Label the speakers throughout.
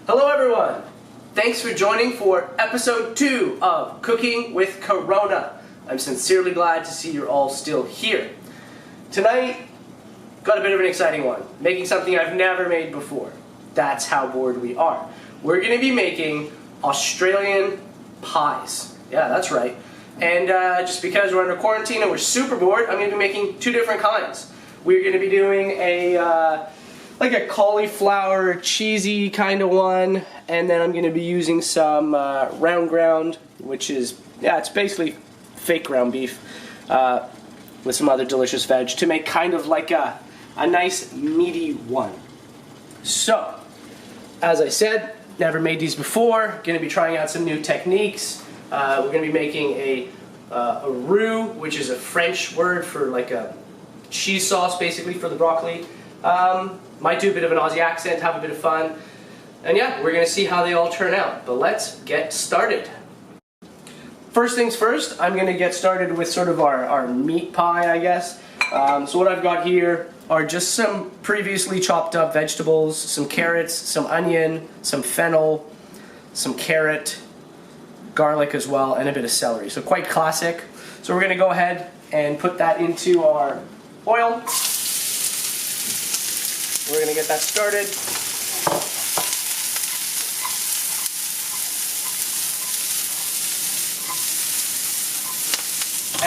Speaker 1: Hello everyone! Thanks for joining for episode 2 of Cooking with Corona. I'm sincerely glad to see you're all still here. Tonight, got a bit of an exciting one. Making something I've never made before. That's how bored we are. We're going to be making Australian pies. Yeah, that's right. And just because we're under quarantine and we're super bored, I'm going to be making 2 different kinds. We're going to be doing a like a cauliflower cheesy kind of one, and then I'm going to be using some round ground, which is, yeah, it's basically fake ground beef with some other delicious veg to make kind of like a nice meaty one. So, as I said, never made these before, going to be trying out some new techniques. We're going to be making a roux, which is a French word for like a cheese sauce basically for the broccoli. Might do a bit of an Aussie accent, have a bit of fun. And yeah, we're going to see how they all turn out. But let's get started. First things first, I'm going to get started with sort of our meat pie, I guess. So what I've got here are just some previously chopped up vegetables, some carrots, some onion, some fennel, some carrot, garlic as well, and a bit of celery. So quite classic. So we're going to go ahead and put that into our oil. We're going to get that started.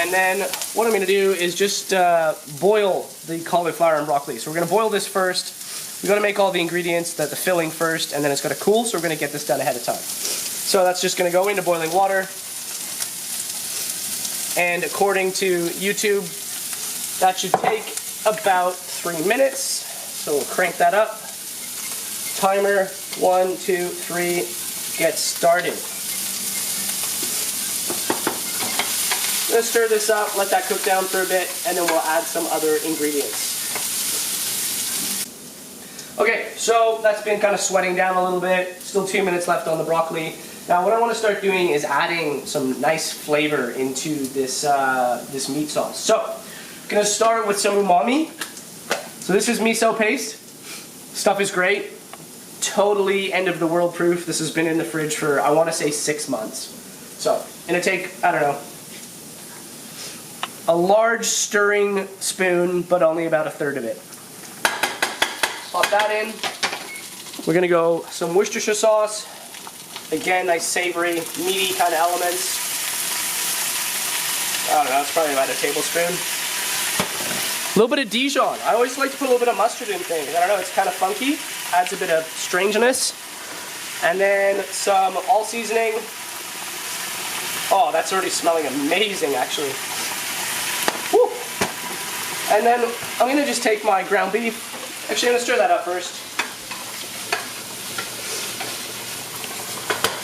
Speaker 1: And then what I'm going to do is just boil the cauliflower and broccoli. So we're going to boil this first. We're going to make all the ingredients, the filling first, and then it's going to cool, so we're going to get this done ahead of time. So that's just going to go into boiling water. And according to YouTube, that should take about 3 minutes. So we'll crank that up. Timer, 1, 2, 3, get started. I'm going to stir this up, let that cook down for a bit, and then we'll add some other ingredients. Okay, so that's been kind of sweating down a little bit. Still 2 minutes left on the broccoli. Now what I want to start doing is adding some nice flavor into this, this meat sauce. So, I'm going to start with some umami. So this is miso paste. Stuff is great. Totally end of the world proof. This has been in the fridge for, I want to say, 6 months. So, gonna take, I don't know, a large stirring spoon, but only about 1/3 of it. Pop that in. We're gonna go some Worcestershire sauce. Again, nice savory, meaty kind of elements. I don't know, it's probably about a tablespoon. A little bit of Dijon. I always like to put a little bit of mustard in things. I don't know, it's kind of funky. Adds a bit of strangeness. And then some all seasoning. Oh, that's already smelling amazing, actually. Woo! And then I'm going to just take my ground beef. Actually, I'm going to stir that up first.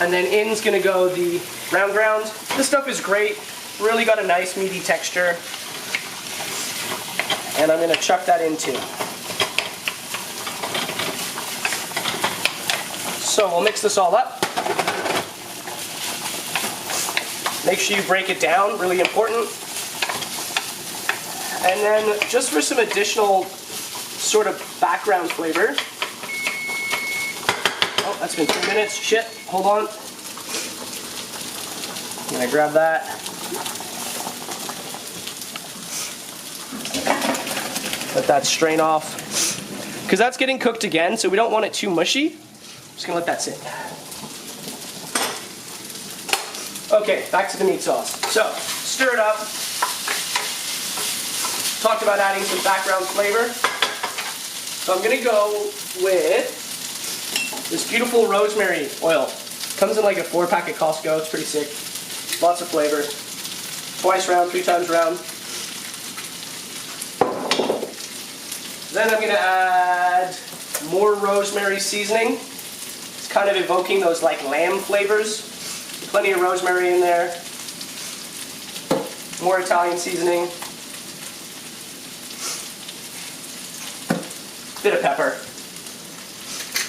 Speaker 1: And then in's going to go the round ground. This stuff is great. Really got a nice meaty texture. And I'm going to chuck that in too. So we'll mix this all up. Make sure you break it down, really important. And then just for some additional sort of background flavor. Oh, that's been 3 minutes. Shit, hold on. I'm gonna grab that. Let that strain off. Because that's getting cooked again, so we don't want it too mushy. Just gonna let that sit. Okay, back to the meat sauce. So, stir it up. Talked about adding some background flavor. So I'm gonna go with this beautiful rosemary oil. Comes in like a 4-pack at Costco, it's pretty sick. Lots of flavor. Twice round, 3 times round. Then I'm gonna add more rosemary seasoning. It's kind of evoking those like lamb flavors. Plenty of rosemary in there. More Italian seasoning. Bit of pepper.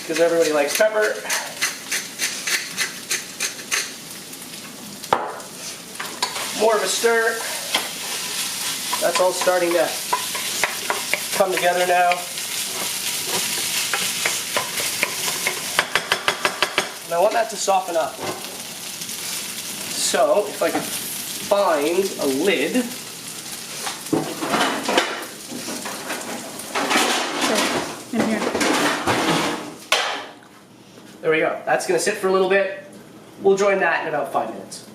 Speaker 1: Because everybody likes pepper. More of a stir. That's all starting to come together now. And I want that to soften up. So, if I could find a lid.
Speaker 2: Sure, in here.
Speaker 1: There we go. That's going to sit for a little bit. We'll join that in about 5 minutes.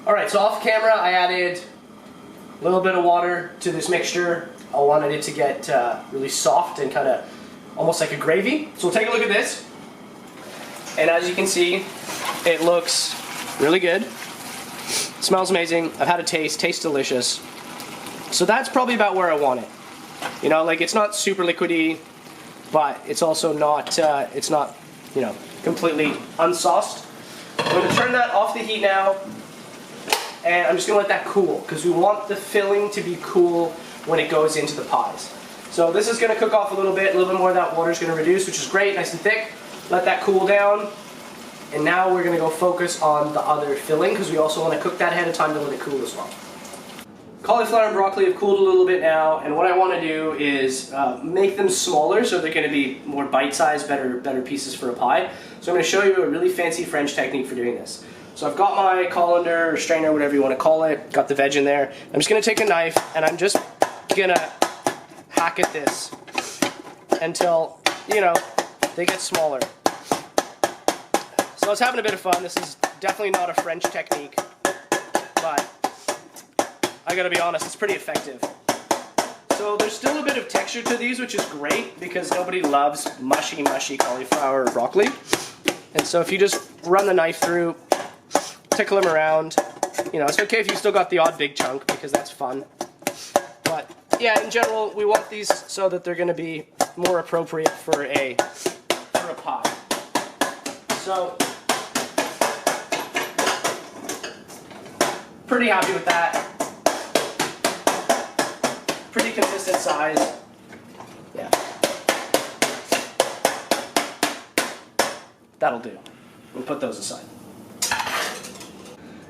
Speaker 1: Alright, so off camera I added a little bit of water to this mixture. I wanted it to get really soft and kind of almost like a gravy. So we'll take a look at this. And as you can see, it looks really good. Smells amazing. I've had a taste. Tastes delicious. So that's probably about where I want it. You know, like it's not super liquidy, but it's also not, you know, completely unsauced. I'm going to turn that off the heat now. And I'm just going to let that cool, because we want the filling to be cool when it goes into the pies. So this is going to cook off a little bit more of that water is going to reduce, which is great, nice and thick. Let that cool down. And now we're going to go focus on the other filling, because we also want to cook that ahead of time to let it cool as well. Cauliflower and broccoli have cooled a little bit now, and what I want to do is make them smaller so they're going to be more bite-sized, better pieces for a pie. So I'm going to show you a really fancy French technique for doing this. So I've got my colander or strainer, whatever you want to call it, got the veg in there. I'm just going to take a knife and I'm just going to hack at this until, you know, they get smaller. So I was having a bit of fun. This is definitely not a French technique, but I gotta be honest, it's pretty effective. So there's still a bit of texture to these, which is great because nobody loves mushy cauliflower or broccoli. And so if you just run the knife through, tickle them around, you know, it's okay if you still got the odd big chunk because that's fun. But yeah, in general, we want these so that they're going to be more appropriate for a pie. So pretty happy with that. Pretty consistent size. Yeah. That'll do. We'll put those aside.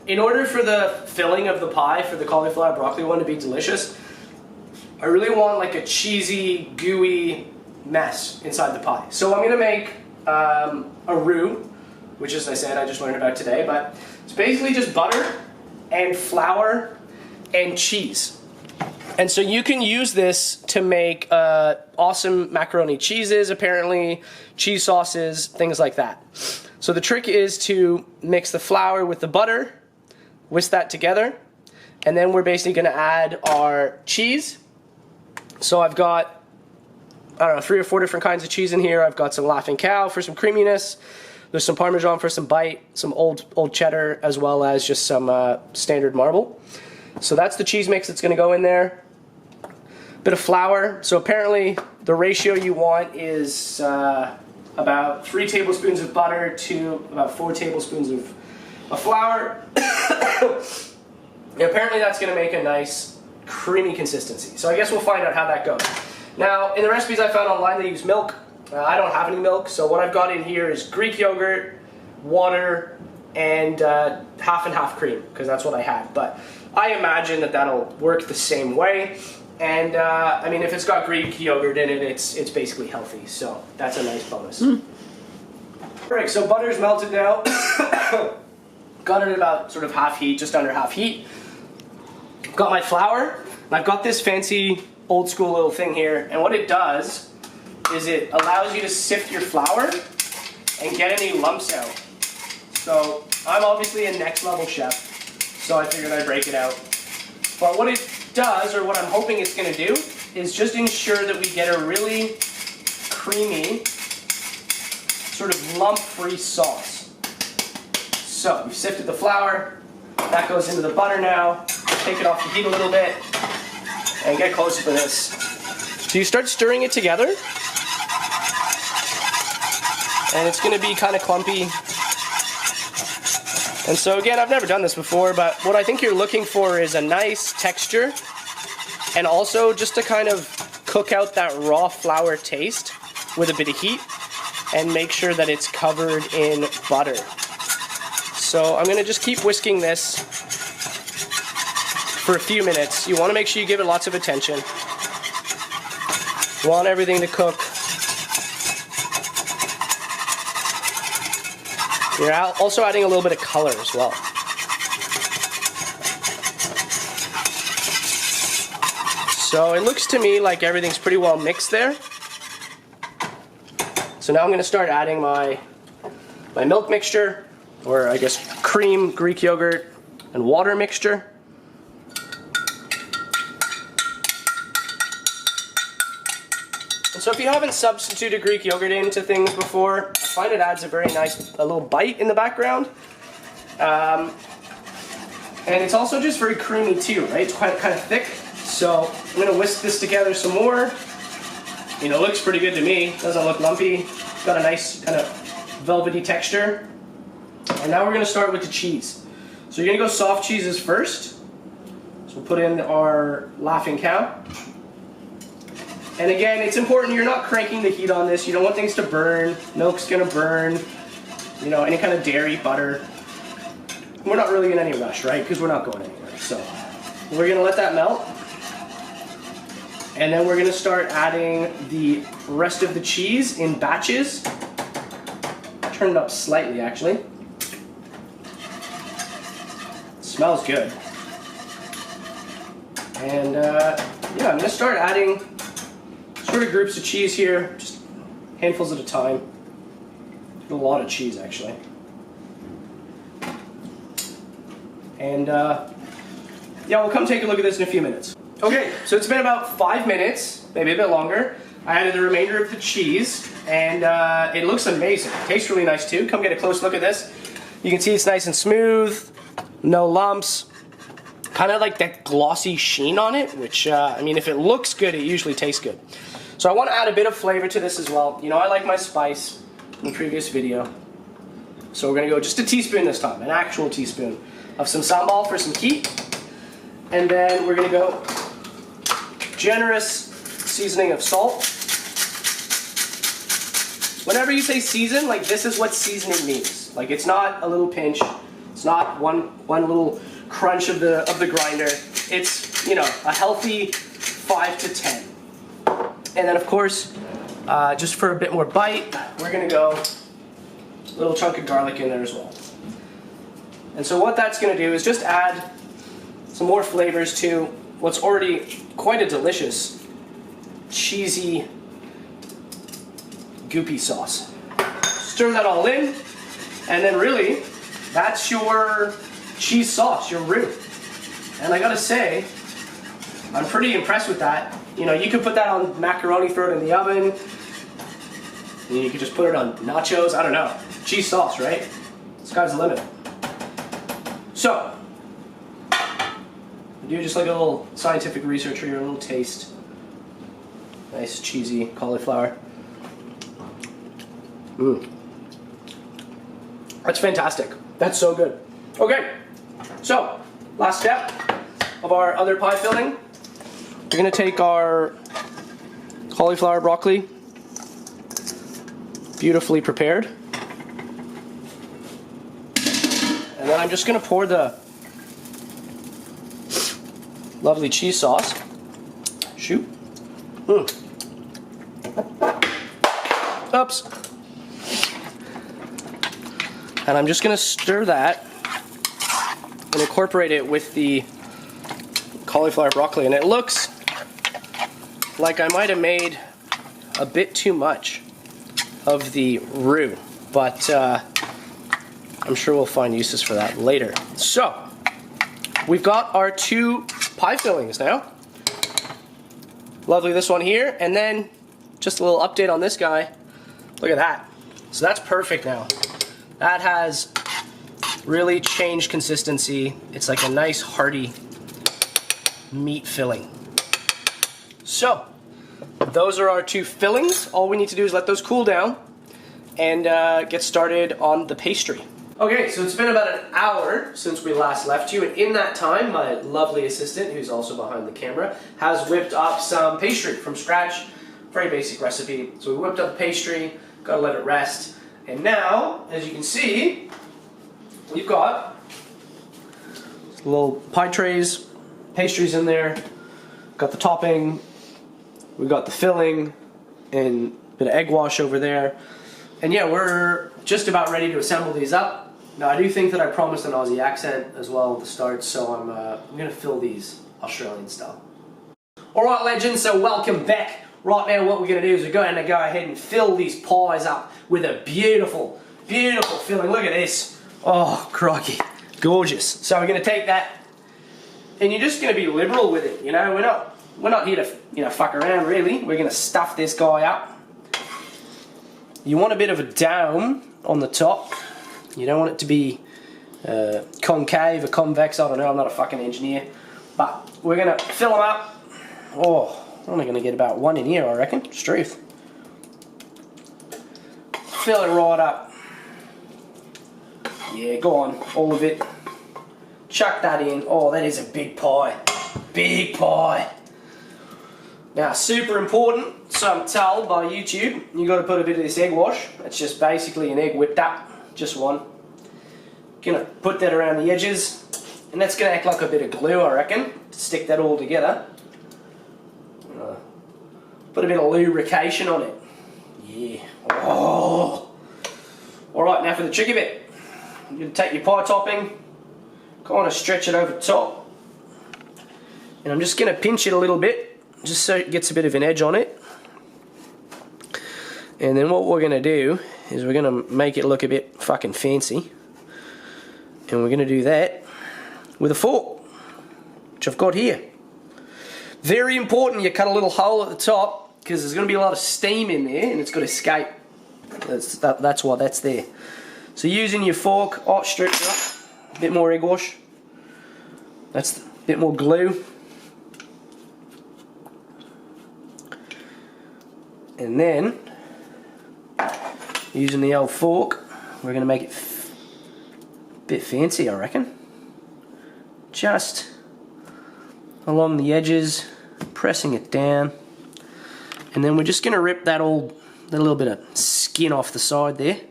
Speaker 1: In order for the filling of the pie, for the cauliflower broccoli one to be delicious, I really want like a cheesy, gooey mess inside the pie. So I'm going to make a roux, which as I said, I just learned about today, but it's basically just butter and flour and cheese. And so you can use this to make awesome macaroni cheeses, apparently, cheese sauces, things like that. So the trick is to mix the flour with the butter, whisk that together, and then we're basically going to add our cheese. So I've got, I don't know, 3 or 4 different kinds of cheese in here. I've got some Laughing Cow for some creaminess. There's some Parmesan for some bite, some old cheddar, as well as just some standard marble. So that's the cheese mix that's going to go in there. Bit of flour. So apparently the ratio you want is about 3 tablespoons of butter to about 4 tablespoons of flour. And apparently that's going to make a nice creamy consistency. So I guess we'll find out how that goes. Now, in the recipes I found online, they use milk. I don't have any milk, so what I've got in here is Greek yogurt, water, and half and half cream, because that's what I had. But I imagine that that'll work the same way. And I mean, if it's got Greek yogurt in it, it's basically healthy. So that's a nice bonus. Alright, so butter's melted now. Got it at about sort of half heat, just under half heat. Got my flour, and I've got this fancy old school little thing here, and what it does is it allows you to sift your flour and get any lumps out. So I'm obviously a next level chef, so I figured I'd break it out. But what it does, or what I'm hoping it's going to do, is just ensure that we get a really creamy, sort of lump-free sauce. So we've sifted the flour, that goes into the butter now. Take it off the heat a little bit, and get closer for this. So you start stirring it together, and it's going to be kind of clumpy. And so again, I've never done this before, but what I think you're looking for is a nice texture, and also just to kind of cook out that raw flour taste with a bit of heat, and make sure that it's covered in butter. So I'm going to just keep whisking this for a few minutes. You want to make sure you give it lots of attention. You want everything to cook You're also adding a little bit of color as well. So it looks to me like everything's pretty well mixed there. So now I'm going to start adding my milk mixture, or I guess cream, Greek yogurt, and water mixture. And so if you haven't substituted Greek yogurt into things before, I find it adds a very nice, a little bite in the background. And it's also just very creamy too, right? It's quite kind of thick. So I'm going to whisk this together some more. You know, it looks pretty good to me. Doesn't look lumpy. Got a nice kind of velvety texture. And now we're going to start with the cheese. So you're going to go soft cheeses first. So we'll put in our Laughing Cow. And again, it's important you're not cranking the heat on this. You don't want things to burn. Milk's going to burn. You know, any kind of dairy, butter. We're not really in any rush, right? Because we're not going anywhere. So we're going to let that melt. And then we're going to start adding the rest of the cheese in batches. Turn it up slightly, actually. Smells good. And yeah, I'm going to start adding sort of groups of cheese here, just handfuls at a time. A lot of cheese, actually. And yeah, we'll come take a look at this in a few minutes. Okay, so it's been about 5 minutes, maybe a bit longer. I added the remainder of the cheese, and it looks amazing. It tastes really nice too. Come get a close look at this. You can see it's nice and smooth, no lumps, kind of like that glossy sheen on it, which, I mean, if it looks good, it usually tastes good. So I want to add a bit of flavor to this as well. You know, I like my spice in the previous video. So we're going to go just a teaspoon this time, an actual teaspoon of some sambal for some heat. And then we're going to go generous seasoning of salt. Whenever you say season, like this is what seasoning means. Like it's not a little pinch. It's not one little crunch of the grinder. It's, you know, a healthy 5 to 10. And then of course, just for a bit more bite, we're going to go a little chunk of garlic in there as well. And so what that's going to do is just add some more flavors to what's already quite a delicious, cheesy, goopy sauce. Stir that all in, and then really, that's your cheese sauce, your roux. And I gotta say, I'm pretty impressed with that. You know, you could put that on macaroni, throw it in the oven. And you could just put it on nachos, I don't know. Cheese sauce, right? Sky's the limit. So, do just like a little scientific research here, a little taste. Nice cheesy cauliflower. Mmm. That's fantastic. That's so good. Okay, so last step of our other pie filling. We're gonna take our cauliflower broccoli, beautifully prepared. And then I'm just gonna pour the lovely cheese sauce. Shoot. Oops. And I'm just going to stir that and incorporate it with the cauliflower broccoli. And it looks like I might have made a bit too much of the roux, but I'm sure we'll find uses for that later. So, we've got our 2 pie fillings now. Lovely, this one here, and then just a little update on this guy. Look at that. So that's perfect now. That has really changed consistency. It's like a nice hearty meat filling. So those are our 2 fillings. All we need to do is let those cool down and get started on the pastry. Okay, so it's been about an hour since we last left you, and in that time, my lovely assistant, who's also behind the camera, has whipped up some pastry from scratch. Very basic recipe. So we whipped up the pastry, gotta let it rest, and now, as you can see, we've got little pie trays, pastries in there, got the topping, we've got the filling, and a bit of egg wash over there. And yeah, we're just about ready to assemble these up. Now I do think that I promised an Aussie accent as well at the start, so I'm going to fill these Australian style. Alright legends, so welcome back. Right now what we're going to do is we're going to go ahead and fill these pies up with a beautiful, beautiful filling. Look at this. Oh, crikey. Gorgeous. So we're going to take that, and you're just going to be liberal with it, you know. We're not here to, fuck around really. We're going to stuff this guy up. You want a bit of a dome on the top. You don't want it to be concave or convex. I don't know, I'm not a fucking engineer. But we're going to fill them up. Oh, I'm only going to get about one in here, I reckon. It's truth. Fill it right up. Yeah, go on, all of it. Chuck that in. Oh, that is a big pie. Big pie. Now, super important, so I'm told by YouTube, you got to put a bit of this egg wash. It's just basically an egg whipped up, just one. Gonna put that around the edges, and that's gonna act like a bit of glue, I reckon, to stick that all together. Put a bit of lubrication on it. Yeah. Oh. All right, now for the tricky bit. You're gonna take your pie topping, kind of stretch it over top, and I'm just gonna pinch it a little bit, just so it gets a bit of an edge on it. And then what we're going to do is we're going to make it look a bit fucking fancy. And we're going to do that with a fork, which I've got here. Very important you cut a little hole at the top, because there's going to be a lot of steam in there and it's got to escape. That's why that's there. So using your fork, stretch it up, a bit more egg wash. That's a bit more glue. And then, using the old fork, we're going to make it a bit fancy, I reckon. Just along the edges, pressing it down. And then we're just going to rip that little bit of skin off the side there.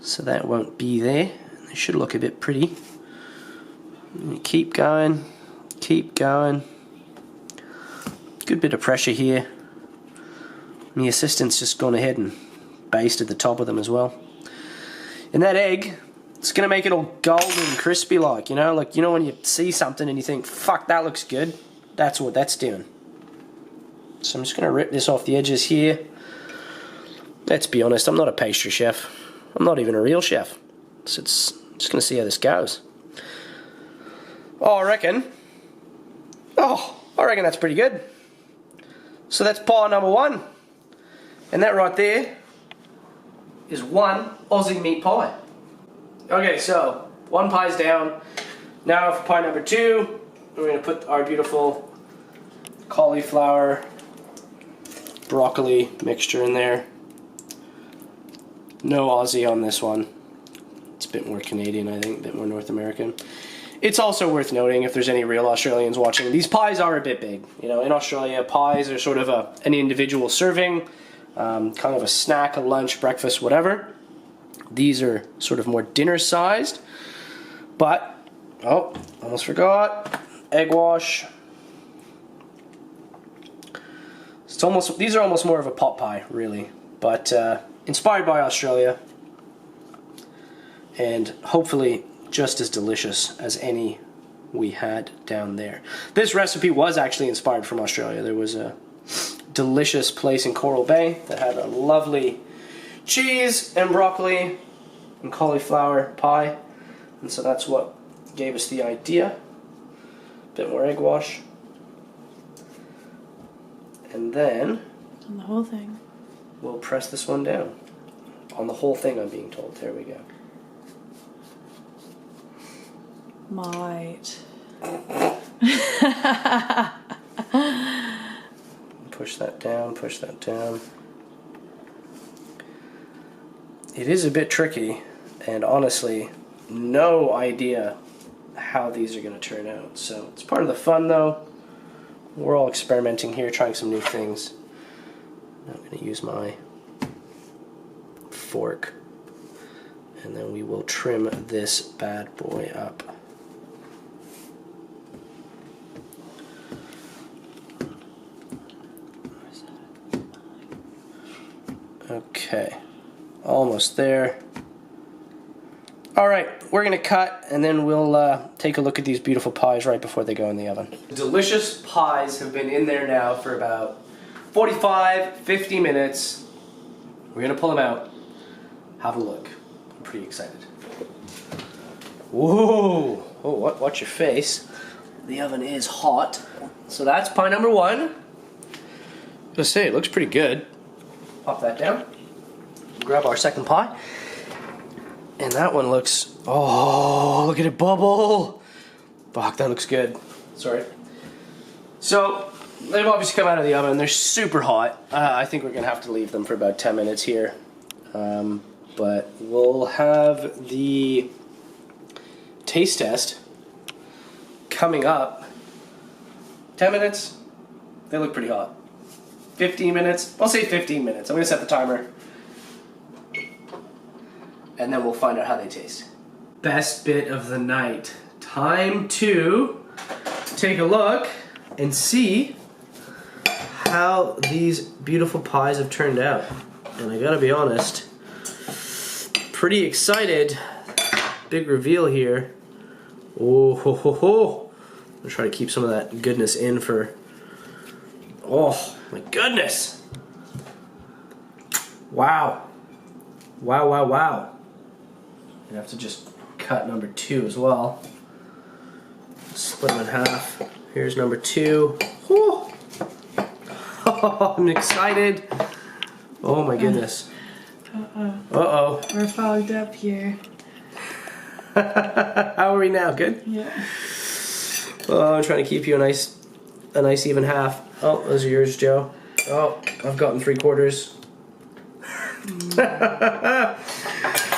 Speaker 1: So that won't be there. It should look a bit pretty. And you keep going, keep going. Good bit of pressure here. My assistant's just gone ahead and basted the top of them as well. And that egg, it's going to make it all golden and crispy like, like, when you see something and you think, fuck, that looks good, that's what that's doing. So I'm just going to rip this off the edges here. Let's be honest, I'm not a pastry chef. I'm not even a real chef. So it's just going to see how this goes. I reckon that's pretty good. So that's pie number one. And that right there is one Aussie meat pie. Okay, so one pie's down. Now for pie number two, we're going to put our beautiful cauliflower, broccoli mixture in there. No Aussie on this one. It's a bit more Canadian, I think, a bit more North American. It's also worth noting, if there's any real Australians watching, these pies are a bit big. In Australia, pies are sort of an individual serving. Kind of a snack, a lunch, breakfast, whatever. These are sort of more dinner sized. But, almost forgot. Egg wash. These are almost more of a pot pie, really. But inspired by Australia. And hopefully just as delicious as any we had down there. This recipe was actually inspired from Australia. There was a delicious place in Coral Bay that had a lovely cheese and broccoli and cauliflower pie, and so that's what gave us the idea. Bit more egg wash, and then
Speaker 2: on the whole thing
Speaker 1: we'll press this one down on the whole thing, I'm being told. There we go.
Speaker 2: Might.
Speaker 1: Push that down, push that down. It is a bit tricky, and honestly, no idea how these are going to turn out. So it's part of the fun, though. We're all experimenting here, trying some new things. I'm going to use my fork, and then we will trim this bad boy up. Okay, almost there. All right, we're gonna cut and then we'll take a look at these beautiful pies right before they go in the oven. The delicious pies have been in there now for about 45, 50 minutes. We're gonna pull them out, have a look. I'm pretty excited. Whoa, oh, watch your face. The oven is hot. So that's pie number 1. Let's say it looks pretty good. Pop that down. Grab our second pie. And that one looks, oh, look at it bubble. Fuck, that looks good. Sorry. So, they've obviously come out of the oven. They're super hot. I think we're gonna have to leave them for about 10 minutes here. But we'll have the taste test coming up. 10 minutes, they look pretty hot. 15 minutes, I'll say 15 minutes. I'm gonna set the timer. And then we'll find out how they taste. Best bit of the night. Time to take a look and see how these beautiful pies have turned out. And I gotta be honest, pretty excited. Big reveal here. Oh ho ho ho. I'm gonna try to keep some of that goodness in for, oh my goodness. Wow. Wow, wow, wow. I have to just cut number 2 as well. Split them in half. Here's number 2. Whew. I'm excited. Oh my goodness. Uh-oh.
Speaker 2: We're fogged up here.
Speaker 1: How are we now? Good?
Speaker 2: Yeah.
Speaker 1: Oh, I'm trying to keep you a nice even half. Oh, those are yours, Joe. Oh, I've gotten 3/4.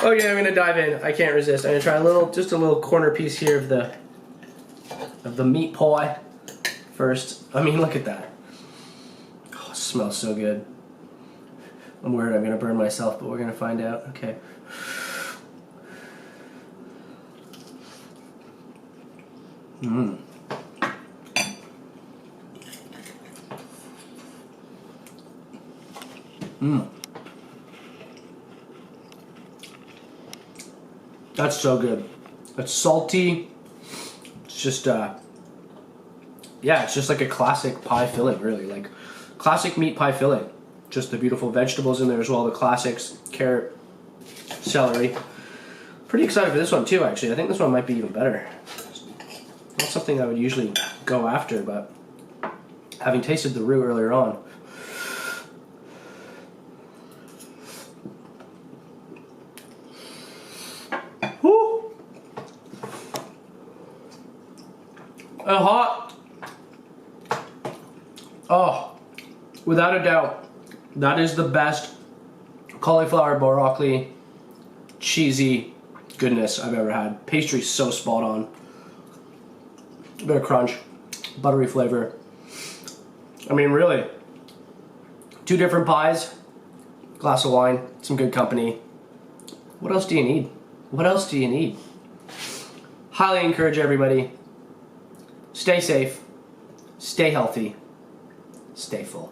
Speaker 1: Okay, I'm gonna dive in. I can't resist. I'm gonna try just a little corner piece here of the meat pie first. I mean, look at that. Oh, it smells so good. I'm worried I'm gonna burn myself, but we're gonna find out. Okay. Mmm. Mmm. That's so good. It's salty. It's just, yeah, it's just like a classic pie filling, really. Like, classic meat pie filling. Just the beautiful vegetables in there as well. The classics, carrot, celery. Pretty excited for this one too, actually. I think this one might be even better. Not something I would usually go after, but having tasted the roux earlier on, and hot. Oh, without a doubt, that is the best cauliflower broccoli cheesy goodness I've ever had. Pastry's so spot on. A bit of crunch, buttery flavor. I mean, really, 2 different pies, glass of wine, some good company. What else do you need? What else do you need? Highly encourage everybody. Stay safe, stay healthy, stay full.